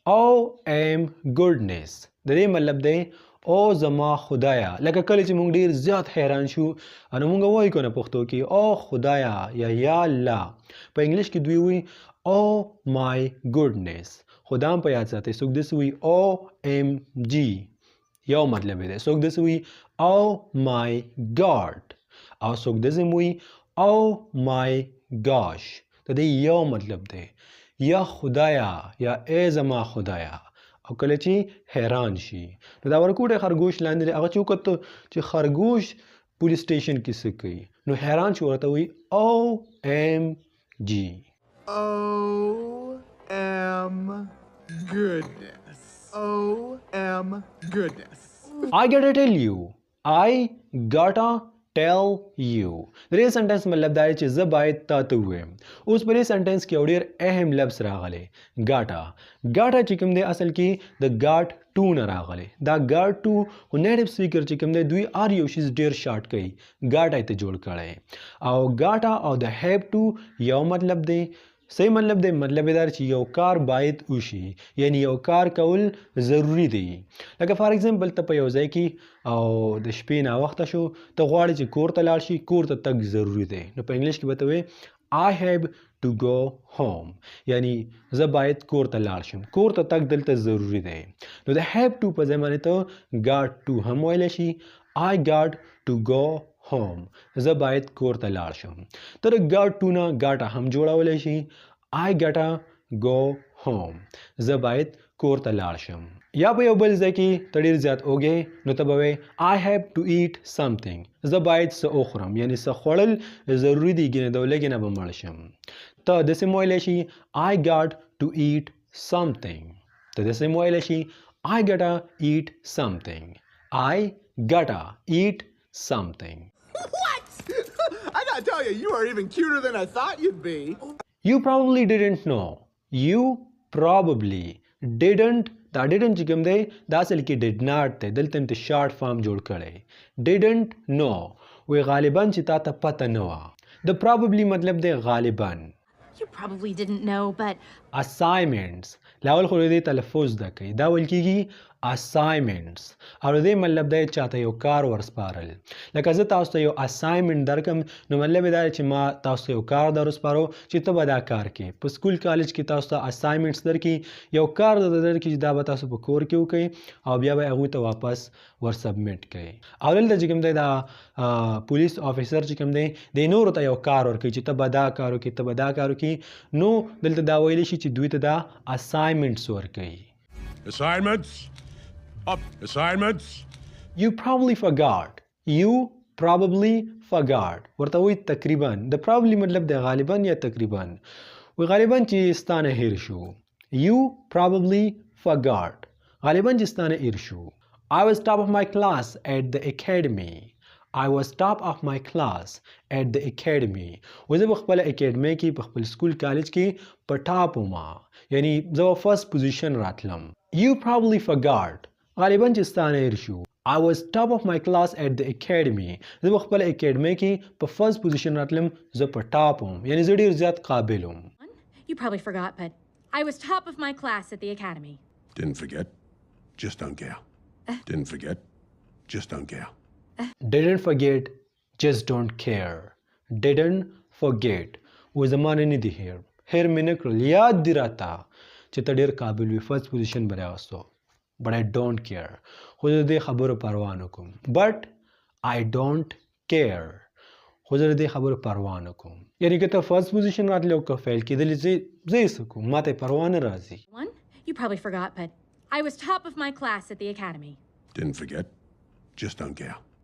او ام ګډنس د دې مطلب دی او زما خدایا. لکه کله چې مونږ ډیر زیات حیران شو نو مونږ وایو کنه پښتو کې او خدایا یا الله. په انګلیش کې دوی وایي او مای ګډنس. خدا هم په یاد ساتئ. څوک داسې وایي او ام جی یو مطلب دی. څوک داسې وایي او مای ګاډ او څوک داسې وایي او مای ګاش. د دې یو مطلب دی یا خدایا یا ای زما خدایا. او کله چې حیران شي نو دا ورکوټه خرګوش لاندې هغه چې وکړو چې خرګوش پولیس سټیشن کې څه کوي نو حیران شو ورته وایي او ام جی. OM goodness. OM goodness. I gotta tell you. I gotta tell you. د دې سنټنس مطلب دا دی چې زه باید تا ته ووایم. اوس په دې سنټنس کې یو ډېر اهم لفظ راغلی ګاټا. ګاټا چې کوم دی اصل کې د ګاټ ټو نه راغلی. دا ګاټ ټو خو نیټیو سپیکر چې کوم دی دوی هر یو شیز ډېر شارټ کوي ګاټا یې ته جوړ کړی او ګاټا او د هیو ټو یو مطلب دی. صحیح مطلب دی مطلب دا چې یو کار باید وشي یعنی یو کار کول ضروری دی. لکه فار ایگزامپل ته په یو ځای کې او د شپې ناوخته شو ته غواړې چې کور ته لاړ شي کور ته تګ ضروری دی نو په انګلیش کې به ته وایې I have to go home یعنی زه باید کور ته لاړ شم. کور ته تګ دلته ضروری دی نو د have to په ځای باندې ته got to هم ویلی شي. I got to go home زه باید کور ته لاړ شم. ته د got to نه ګاټه هم جوړولی شي. I gotta go home زه باید کور ته لاړ شم. یا په یو بل ځای کې ته ډېر زیات اوږې نو ته به وایې I have to eat something زه باید څه وخورم یعنی څه خوړل ضروري دي ګینې د لږې نه به مړ شم. ته داسې هم ویلی شي I got to eat something. ته داسې هم ویلی شي I gotta eat something. I gotta eat something. What? I gotta tell you, you are even cuter than I thought you'd be. You probably didn't know. You probably didn't. دا didn't چې کوم دی دا اصل کې did not دی. دلته هم ته شارټ فارم جوړ کړی didn't know. وی غالبا چې تا ته پته نه وه. د probably مطلب دی غالبا. You probably didn't know, but assignments لاول خو دې تلفظ ده کوي دا ویل کېږي assignments او دې مطلب دی چاته یو کار ورسپارل. لکه زه تاسو ته یو assignment درکم نو مطلب دا چې ما تاسو ته یو کار در وسپارو چې ته به دا کار کې. په سکول کالج کې تاسو ته assignments درکې یو کار درکې چې دا به تاسو په کور کې وکړئ او بیا به هغوی ته واپس ور سبمیټ کړئ. او دلته چې کوم دی دا پولیس افیسر چې کوم دی د نورو ته یو کار ورکوي چې ته به دا کار وکړې ته به دا کار وکړې نو دلته دا ویلی شي چې دوی ته دا assignments ورکوي. Assignments. Assignments. You probably forgot. You probably forgot. ورته وایي تقریبا. د probably مطلب د غالبا یا تقریبا. وی غالبا چې ستانه هیر شو. You probably forgot. غالبا چې ستانه هیر شو. I was top of my class at the academy. I was top of my class at the academy. وزه په خپل اکیډمي کې په خپل سکول کالج کې په ټاپ وما یعنی زه فرست پوزیشن راتلم. You probably forgot. غالبا چې ستانه هیر شو. I was top of my class at the academy. زه په خپل اکیډمي کې په فرست پوزیشن راتلم زه په ټاپ وم یعنی زه ډېر زیات قابل وم. you probably forgot, but I was top of my class at the academy. Didn't forget. Just don't care. Didn't forget. Just don't care. Didn't forget. Just don't care. Didn't forget. و زمانه نه دی هیر. هیر مې نه کړل. یاد دی راته چې ته ډېر قابل وي. فرست پوزیشن به راوستو. But I don't care. خو زه د دې خبرو پروا نه کوم. But I don't care. خو زه د دې خبرو پروا نه کوم. یعنی که ته فرست پوزیشن راتلی او که فیل کېدلې زه یې څه کوم ما ته یې پروا نه راځي. One, you probably forgot, but I was top of my class at the academy. Didn't forget. Just don't care.